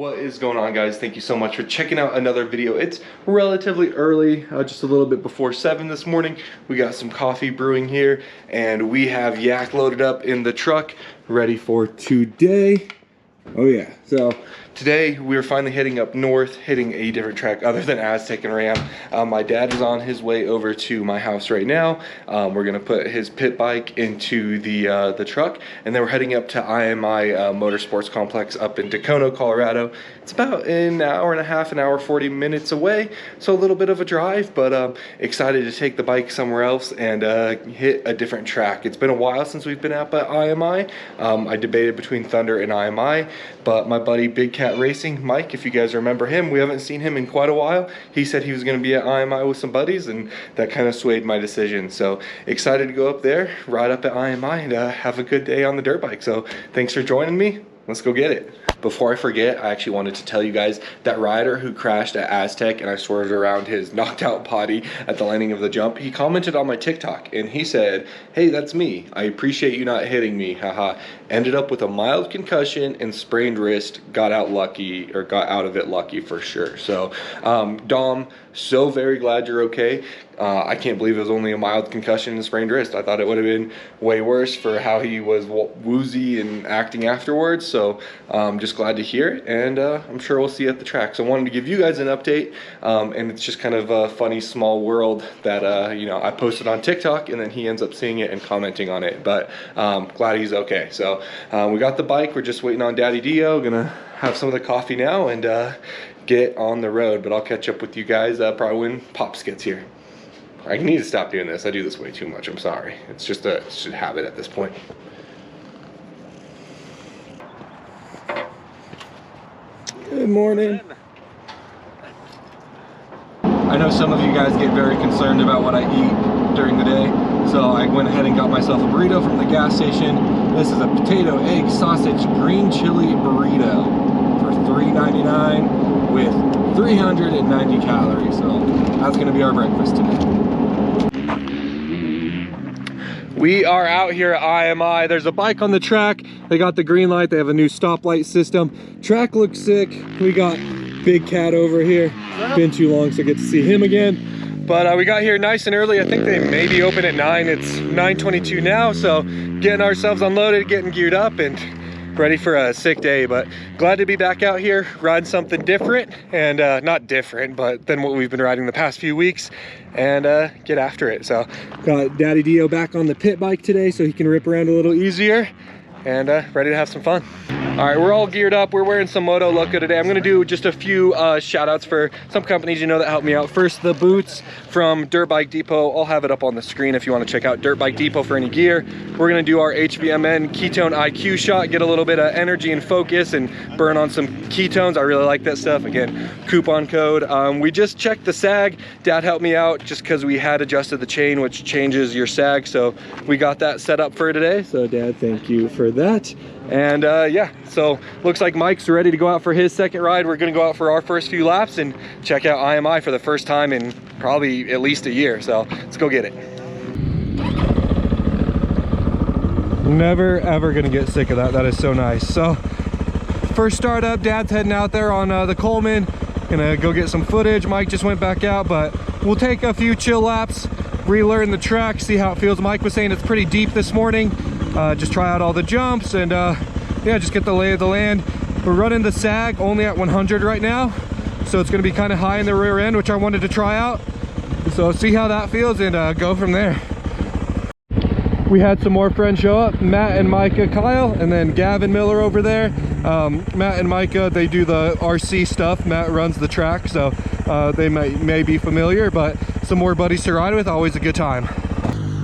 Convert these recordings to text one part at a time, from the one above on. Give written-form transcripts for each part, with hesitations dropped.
What is going on, guys? Thank you so much for checking out another video. It's relatively early, just a little bit before 7 this morning. We got some coffee brewing here, and we have yak loaded up in the truck, ready for today. Oh yeah, so today we're finally heading up north, hitting a different track other than Aztec and RAM. My dad is on his way over to my house right now. We're gonna put his pit bike into the truck, and then we're heading up to IMI Motorsports Complex up in Dacono, Colorado. It's about an hour and a half, an hour 40 minutes away, so a little bit of a drive, but excited to take the bike somewhere else and hit a different track. It's been a while since we've been up at IMI. I debated between Thunder and IMI, but my buddy Big Cat Racing, Mike, if you guys remember him, we haven't seen him in quite a while. He said he was going to be at IMI with some buddies, and that kind of swayed my decision. So excited to go up there, ride up at IMI, and have a good day on the dirt bike. So thanks for joining me. Let's go get it. Before I forget, I actually wanted to tell you guys that rider who crashed at Aztec and I swerved around his knocked out body at the landing of the jump, he commented on my TikTok and he said, "Hey, that's me. I appreciate you not hitting me, haha." Ended up with a mild concussion and sprained wrist, got out of it lucky for sure. So Dom, so very glad you're okay. I can't believe it was only a mild concussion and sprained wrist. I thought it would have been way worse for how he was woozy and acting afterwards. So just glad to hear it, and I'm sure we'll see you at the track. So I wanted to give you guys an update, and it's just kind of a funny small world that you know, I posted on TikTok and then he ends up seeing it and commenting on it. But glad he's okay. So we got the bike. We're just waiting on Daddy DeeO. Gonna have some of the coffee now and get on the road. But I'll catch up with you guys probably when Pops gets here. I need to stop doing this. I do this way too much. I'm sorry. It's just a habit at this point. Good morning. I know some of you guys get very concerned about what I eat during the day, so I went ahead and got myself a burrito from the gas station. This is a potato, egg, sausage, green chili burrito for $3.99 with 390 calories. So that's gonna be our breakfast today. We are out here at IMI. There's a bike on the track. They got the green light. They have a new stoplight system. Track looks sick. We got Big Cat over here. Been too long, so I get to see him again. But we got here nice and early. I think they may be open at 9. It's 9:22 now, so getting ourselves unloaded, getting geared up, and ready for a sick day. But glad to be back out here riding something different, and not different but than what we've been riding the past few weeks, and get after it. So got Daddy DeeO back on the pit bike today so he can rip around a little easier, and ready to have some fun. All right, we're all geared up. We're wearing some Moto Loco today. I'm gonna do just a few shout outs for some companies you know that helped me out. First, the boots from Dirt Bike Depot. I'll have it up on the screen if you want to check out Dirt Bike Depot for any gear. We're gonna do our HVMN Ketone-IQ shot, get a little bit of energy and focus and burn on some ketones. I really like that stuff. Again, coupon code. We just checked the sag. Dad helped me out just because we had adjusted the chain, which changes your sag. So we got that set up for today. So Dad, thank you for that. And yeah, so looks like Mike's ready to go out for his second ride. We're gonna go out for our first few laps and check out IMI for the first time in probably at least a year. So let's go get it. Never ever gonna get sick of that. That is so nice. So first start up, Dad's heading out there on the Coleman. Gonna go get some footage. Mike just went back out, but we'll take a few chill laps, relearn the track, see how it feels. Mike was saying it's pretty deep this morning. Just try out all the jumps and yeah, just get the lay of the land. We're running the sag only at 100 right now, so it's going to be kind of high in the rear end, which I wanted to try out. So see how that feels and go from there. We had some more friends show up, Matt and Micah Kyle, and then Gavin Miller over there. Matt and Micah, they do the RC stuff. Matt runs the track, so they may be familiar, but some more buddies to ride with, always a good time.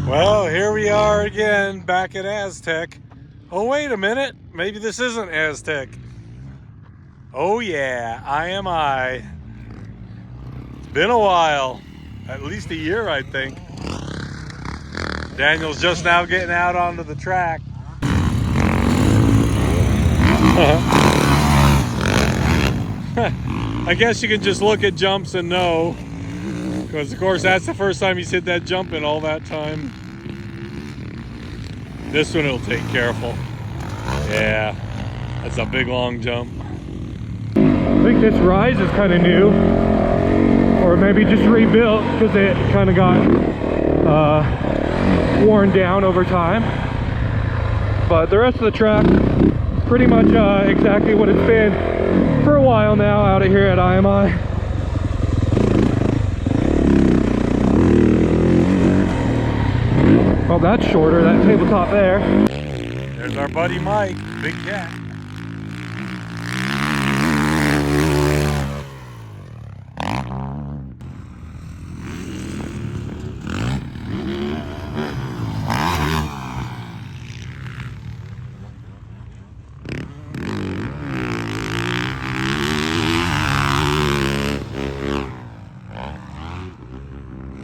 Well, here we are again, back at Aztec. Oh, wait a minute. Maybe this isn't Aztec. Oh, yeah, IMI. It's been a while. At least a year, I think. Daniel's just now getting out onto the track. I guess you can just look at jumps and know. Because, of course, that's the first time he's hit that jump in all that time. This one will take careful. Yeah, that's a big, long jump. think this rise is kind of new, or maybe just rebuilt because it kind of got worn down over time. But the rest of the track, pretty much exactly what it's been for a while now out of here at IMI. Well, that's shorter, that tabletop there. There's our buddy Mike, big cat.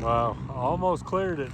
Wow, almost cleared it.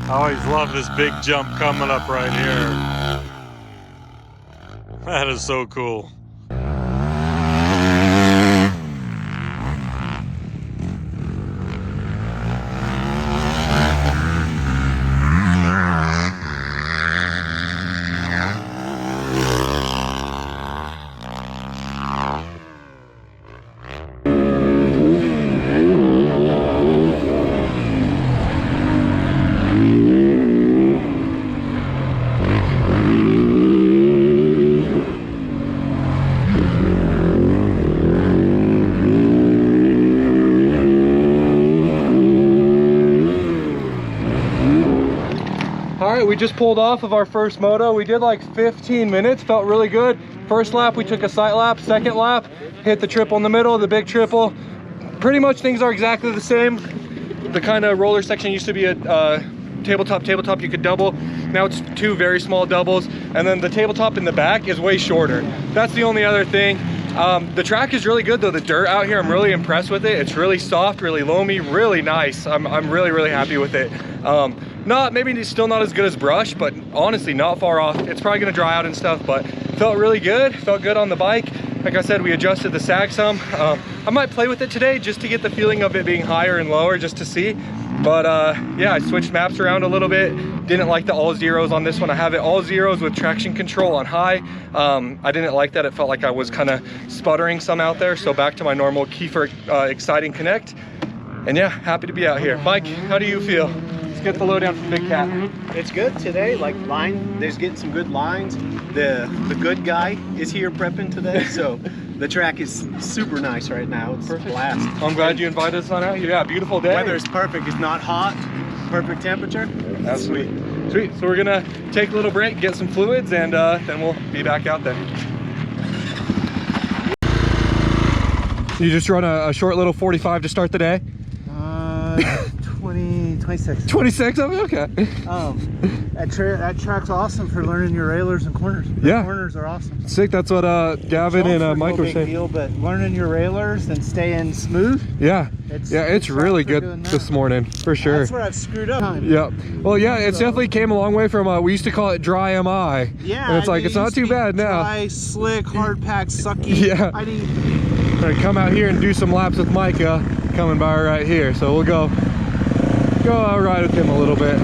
I always love this big jump coming up right here. That is so cool. We just pulled off of our first moto. We did like 15 minutes, felt really good. First lap, we took a sight lap. Second lap, hit the triple in the middle, the big triple. Pretty much things are exactly the same. The kind of roller section used to be a tabletop you could double. Now it's two very small doubles. And then the tabletop in the back is way shorter. That's the only other thing. The track is really good though. The dirt out here, I'm really impressed with it. It's really soft, really loamy, really nice. I'm really happy with it. Maybe it's still not as good as brush, but honestly not far off. It's probably gonna dry out and stuff, but felt really good. Felt good on the bike. Like I said, we adjusted the sag some. I might play with it today just to get the feeling of it being higher and lower, just to see. But yeah, I switched maps around a little bit. Didn't like the all zeros on this one. I have it all zeros with traction control on high. I didn't like that. It felt like I was kind of sputtering some out there. So back to my normal key for exciting connect. And yeah, happy to be out here. Mike, how do you feel? Let's get the lowdown from Big Cat. It's good today, like there's getting some good lines. The good guy is here prepping today, so the track is super nice right now. It's perfect. Blast. I'm glad you invited us on out here. Yeah, beautiful day. Weather is perfect. It's not hot, perfect temperature. That's sweet. Sweet. So we're gonna take a little break, get some fluids, and then we'll be back out then. You just run a short little 45 to start the day? 26. 26? Okay. That track's awesome for learning your railers and corners. Yeah. Corners are awesome. Sick. That's what Gavin and Mike were saying. Deal, but learning your railers and staying smooth. Yeah. It's really good this morning for sure. That's where I've screwed up. Yeah. Well, yeah, it's definitely came a long way from we used to call it dry MI. Yeah. And it's like it's not too bad now. Dry, slick, hard pack, sucky. Yeah. I'm gonna come out here and do some laps with Micah coming by right here. So we'll go ride with him a little bit.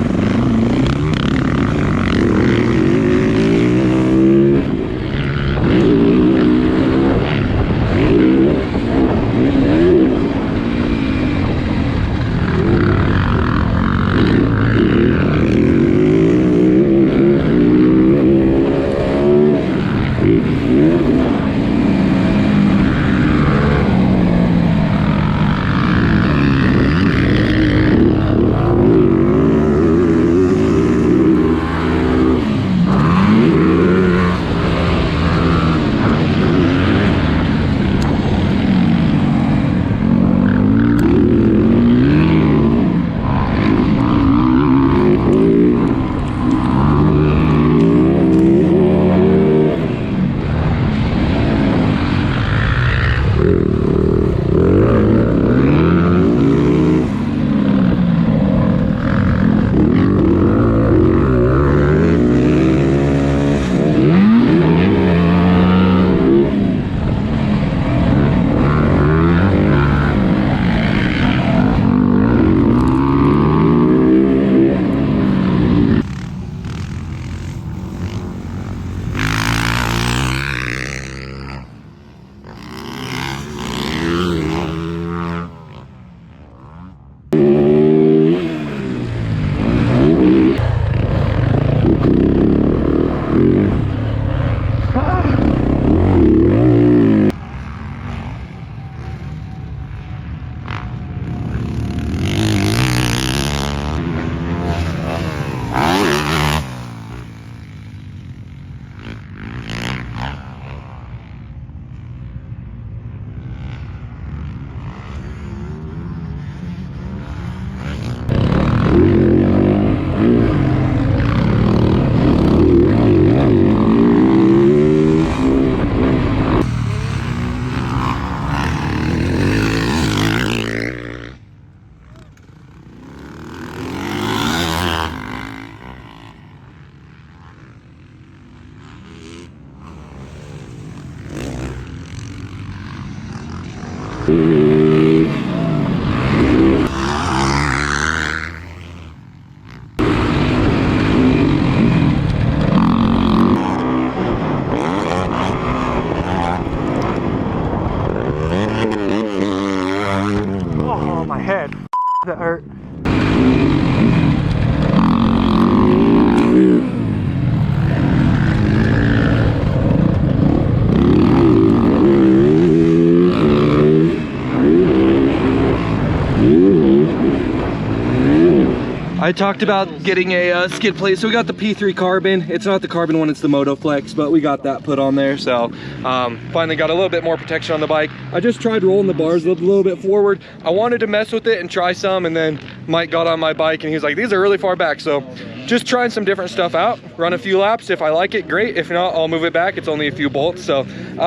Oh, my head. That hurt. I talked about getting a skid plate, so we got the P3 carbon. It's not the carbon one, it's the Motoflex, but we got that put on there. So finally got a little bit more protection on the bike. I just tried rolling the bars a little bit forward. I wanted to mess with it and try some, and then Mike got on my bike and he was like, these are really far back. So just trying some different stuff out, run a few laps. If I like it, great. If not, I'll move it back. It's only a few bolts. So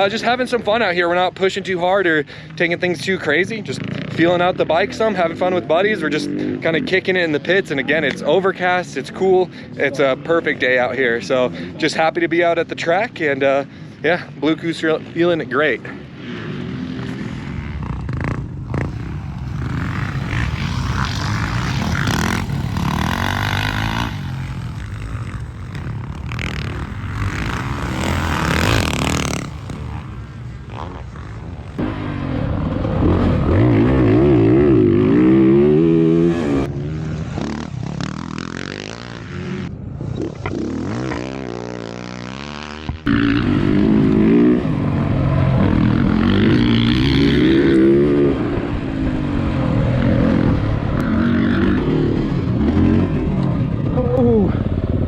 just having some fun out here. We're not pushing too hard or taking things too crazy. Just feeling out the bike some, having fun with buddies. We're just kind of kicking it in the pits. And again, it's overcast, it's cool. It's a perfect day out here. So just happy to be out at the track, and yeah, Blue Goose feeling it great.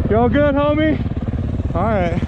Y'all good, homie? All right.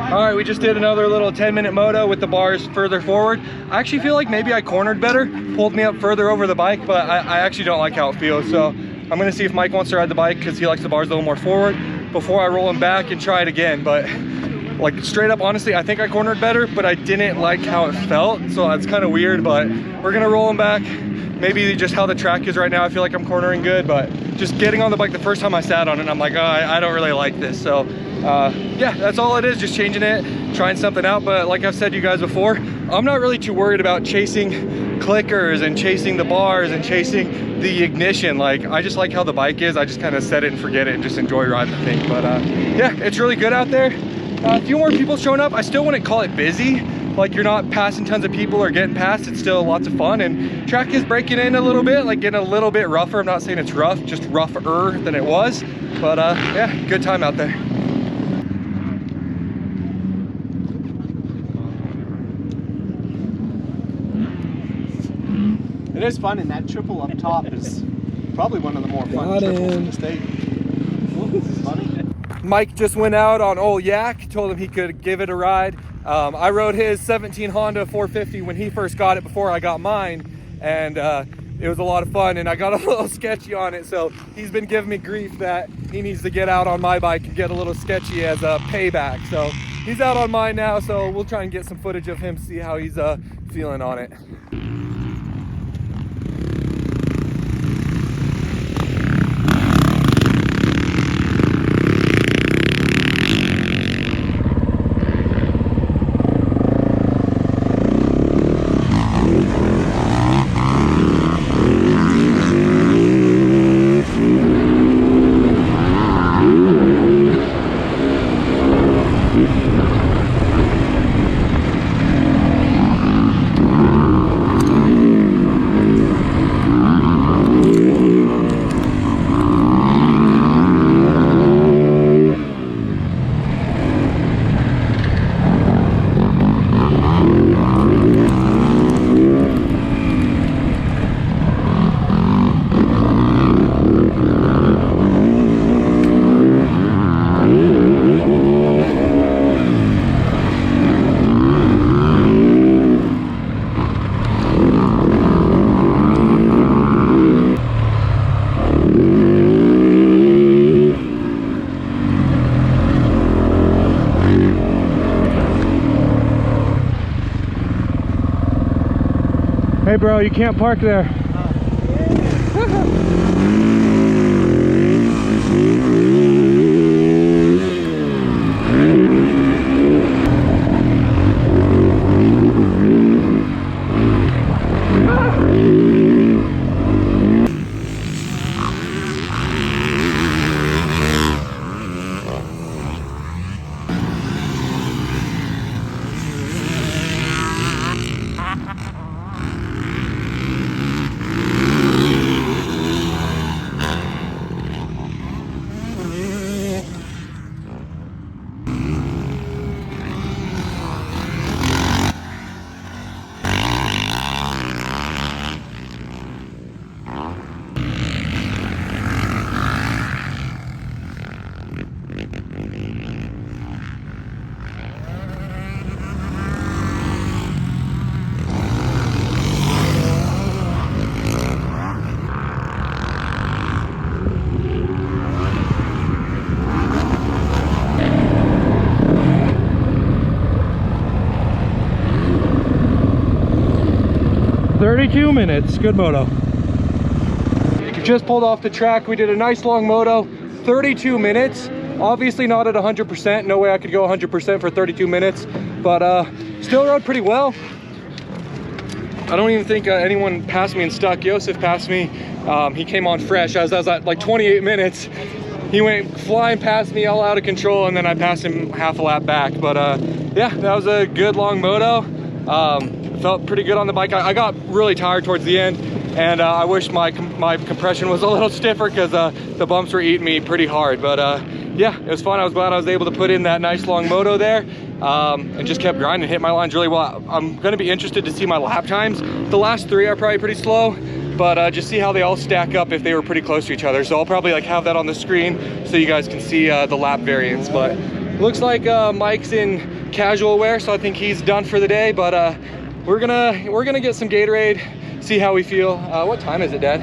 All right, we just did another little 10-minute moto with the bars further forward. I actually feel like maybe I cornered better, pulled me up further over the bike, but I actually don't like how it feels. So I'm gonna see if Mike wants to ride the bike because he likes the bars a little more forward before I roll him back and try it again. But like straight up, honestly, I think I cornered better, but I didn't like how it felt. So that's kind of weird, but we're gonna roll him back. Maybe just how the track is right now, I feel like I'm cornering good, but just getting on the bike the first time I sat on it, I'm like, oh, I don't really like this. So yeah, that's all it is, just changing it, trying something out. But like I've said to you guys before, I'm not really too worried about chasing clickers and chasing the bars and chasing the ignition. Like, I just like how the bike is. I just kind of set it and forget it and just enjoy riding the thing. But yeah, it's really good out there. A few more people showing up. I still wouldn't call it busy. Like, you're not passing tons of people or getting past. It's still lots of fun, and track is breaking in a little bit, like getting a little bit rougher. I'm not saying it's rough, just rougher than it was. But yeah, good time out there. It is fun, and that triple up top is probably one of the more fun triples in the state. Funny. Mike just went out on old Yak, told him he could give it a ride. I rode his 17 Honda 450 when he first got it before I got mine, and it was a lot of fun, and I got a little sketchy on it, so he's been giving me grief that he needs to get out on my bike and get a little sketchy as a payback. So he's out on mine now, so we'll try and get some footage of him, see how he's feeling on it. Hey bro, you can't park there. Minutes, good moto. Just pulled off the track. We did a nice long moto, 32 minutes. Obviously not at 100%. No way I could go 100% for 32 minutes, but still rode pretty well. I don't even think anyone passed me in stuck. Joseph passed me. He came on fresh. I was at like 28 minutes. He went flying past me all out of control, and then I passed him half a lap back. But yeah, that was a good long moto. Felt pretty good on the bike. I got really tired towards the end, and I wish my compression was a little stiffer because the bumps were eating me pretty hard. But yeah, it was fun. I was glad I was able to put in that nice long moto there, and just kept grinding, hit my lines really well. I'm going to be interested to see my lap times. The last 3 are probably pretty slow, but just see how they all stack up if they were pretty close to each other. So I'll probably like have that on the screen so you guys can see the lap variance. But looks like Mike's in casual wear, so I think he's done for the day. But we're gonna get some Gatorade, see how we feel. What time is it, Dad?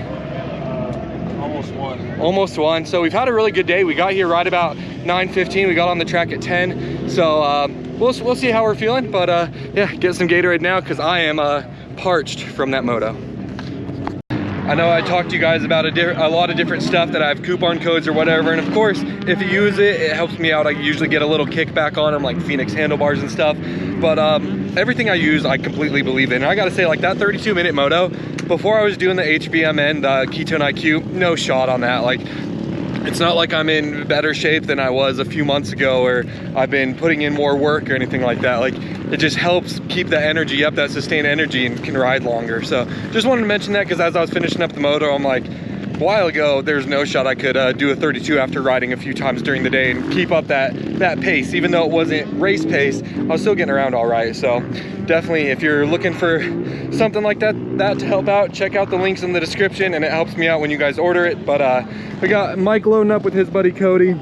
Almost 1. Almost 1. So we've had a really good day. We got here right about 9:15. We got on the track at 10. So we'll see how we're feeling. But yeah, get some Gatorade now because I am parched from that moto. I know I talked to you guys about a lot of different stuff that I have coupon codes or whatever, and of course, if you use it, it helps me out. I usually get a little kickback on them, like Phoenix handlebars and stuff. But everything I use, I completely believe in. And I gotta say, like that 32-minute moto, before I was doing the HVMN, the Ketone-IQ, no shot on that. Like, it's not like I'm in better shape than I was a few months ago, or I've been putting in more work or anything like that. Like, it just helps keep the energy up, that sustained energy, and can ride longer. So just wanted to mention that because as I was finishing up the moto, I'm like, a while ago, there's no shot I could do a 32 after riding a few times during the day and keep up that pace. Even though it wasn't race pace, I was still getting around all right. So definitely, if you're looking for something like that to help out, check out the links in the description, and it helps me out when you guys order it. But we got Mike loading up with his buddy Cody.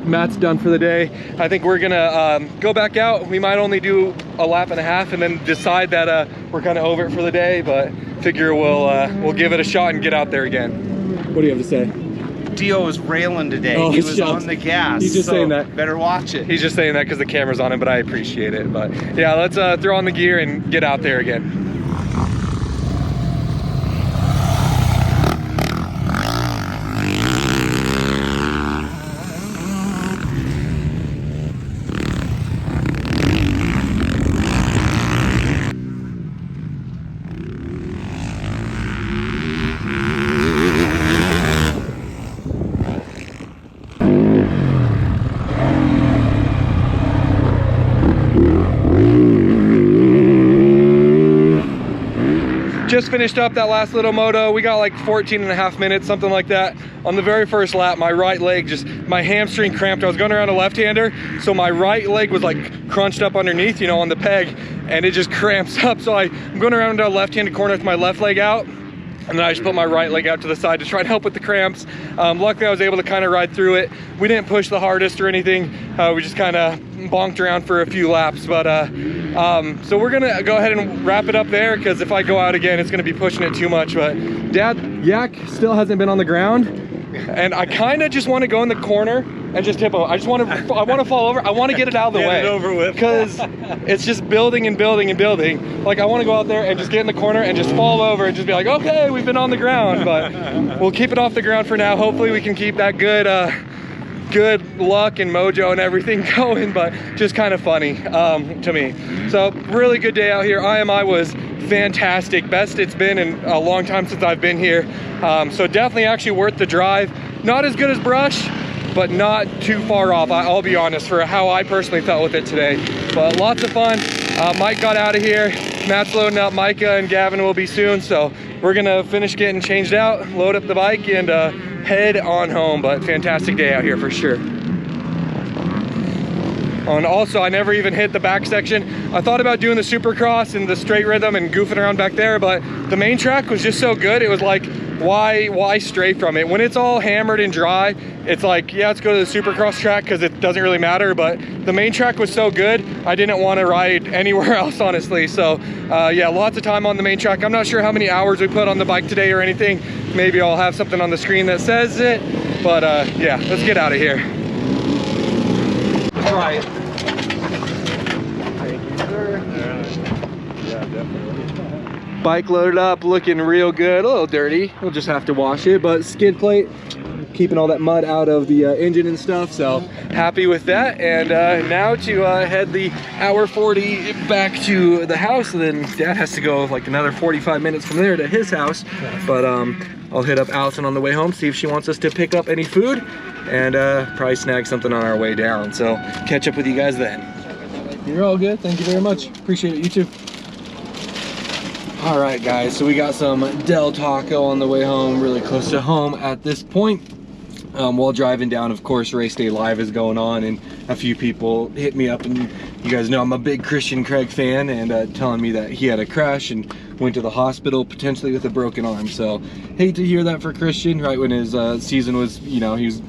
Matt's done for the day. I think we're gonna go back out. We might only do a lap and a half and then decide that we're kind of over it for the day, but figure we'll give it a shot and get out there again. What do you have to say? DeeO was railing today. Oh, he was shucks. on the gas. He's just saying that. Better watch it. He's just saying that because the camera's on him, but I appreciate it. But yeah, let's throw on the gear and get out there again. Just finished up that last little moto. We got like 14 and a half minutes, something like that. On the very first lap, my right leg my hamstring cramped. I was going around a left-hander, so my right leg was like crunched up underneath, you know, on the peg, and it just cramps up. So I'm going around a left-handed corner with my left leg out, and then I just put my right leg out to the side to try and help with the cramps. Luckily, I was able to kind of ride through it. We didn't push the hardest or anything. We just kind of bonked around for a few laps. But so we're gonna go ahead and wrap it up there, because if I go out again, it's gonna be pushing it too much. But Dad, Yak still hasn't been on the ground, and I kind of just want to go in the corner and just tip over. I want to fall over. I want to get it out of the way. Get it over with. Because it's just building and building and building. Like I want to go out there and just get in the corner and just fall over and just be like, okay, we've been on the ground. But we'll keep it off the ground for now. Hopefully we can keep that good luck and mojo and everything going, but just kind of funny to me. So really good day out here. IMI was fantastic, best it's been in a long time since I've been here. So definitely actually worth the drive. Not as good as Brush, but not too far off, I'll be honest, for how I personally felt with it today. But lots of fun. Mike got out of here. Matt's loading up. Micah and Gavin will be soon, so we're gonna finish getting changed out, load up the bike, and head on home. But fantastic day out here for sure. And also, I never even hit the back section. I thought about doing the Supercross and the straight rhythm and goofing around back there, but the main track was just so good. It was like, why stray from it? When it's all hammered and dry, it's like, yeah, let's go to the Supercross track because it doesn't really matter. But the main track was so good, I didn't want to ride anywhere else, honestly. So yeah, lots of time on the main track. I'm not sure how many hours we put on the bike today or anything. Maybe I'll have something on the screen that says it. But yeah, let's get out of here. All right. Thank you, sir. Yeah, definitely. Bike loaded up, looking real good. A little dirty. We'll just have to wash it, but skid plate, keeping all that mud out of the engine and stuff. So happy with that. And now to head the hour 40 back to the house. And then Dad has to go like another 45 minutes from there to his house. But I'll hit up Allison on the way home, see if she wants us to pick up any food, and probably snag something on our way down. So catch up with you guys then. You're all good. Thank you very much. Appreciate it. You too. All right, guys. So we got some Del Taco on the way home, really close to home at this point. While driving down, of course, Race Day Live is going on, and a few people hit me up, and you guys know I'm a big Christian Craig fan, and telling me that he had a crash and went to the hospital potentially with a broken arm. So hate to hear that for Christian, right when his season was, you know, he was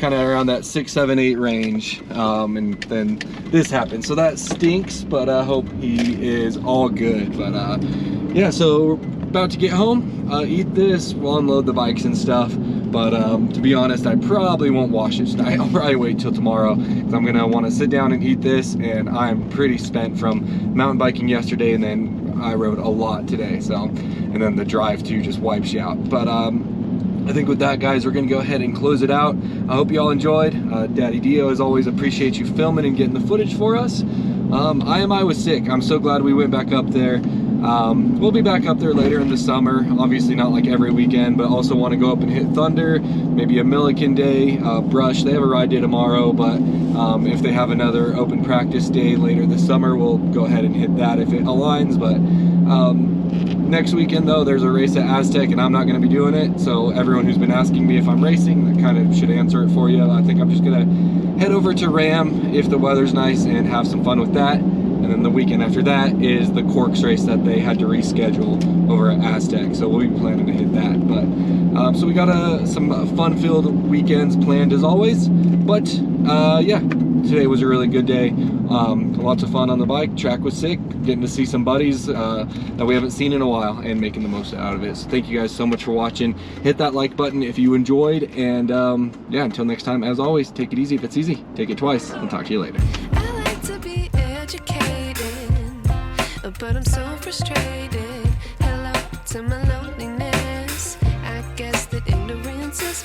kind of around that 6, 7, 8 range, and then this happened. So that stinks, but I hope he is all good. But yeah, so we're about to get home, eat this, we'll unload the bikes and stuff. But to be honest, I probably won't wash it tonight. I'll probably wait till tomorrow, because I'm gonna want to sit down and eat this, and I'm pretty spent from mountain biking yesterday, and then I rode a lot today. So, and then the drive too just wipes you out. But I think with that, guys, we're gonna go ahead and close it out. I hope you all enjoyed. Daddy DeeO, as always, appreciate you filming and getting the footage for us. IMI was sick. I'm so glad we went back up there. We'll be back up there later in the summer, obviously not like every weekend, but also want to go up and hit Thunder, maybe a Milliken day, Brush. They have a ride day tomorrow, but if they have another open practice day later this summer, we'll go ahead and hit that if it aligns. But next weekend though, there's a race at Aztec, and I'm not going to be doing it, so everyone who's been asking me if I'm racing, that kind of should answer it for you. I think I'm just going to head over to Ram if the weather's nice and have some fun with that. And then the weekend after that is the Corks race that they had to reschedule over at Aztec. So we'll be planning to hit that. But so we got some fun-filled weekends planned as always. But yeah, today was a really good day. Lots of fun on the bike. Track was sick. Getting to see some buddies that we haven't seen in a while and making the most out of it. So thank you guys so much for watching. Hit that like button if you enjoyed. And yeah, until next time, as always, take it easy if it's easy. Take it twice. I'll talk to you later. But I'm so frustrated. Hello to my loneliness. I guess that ignorance is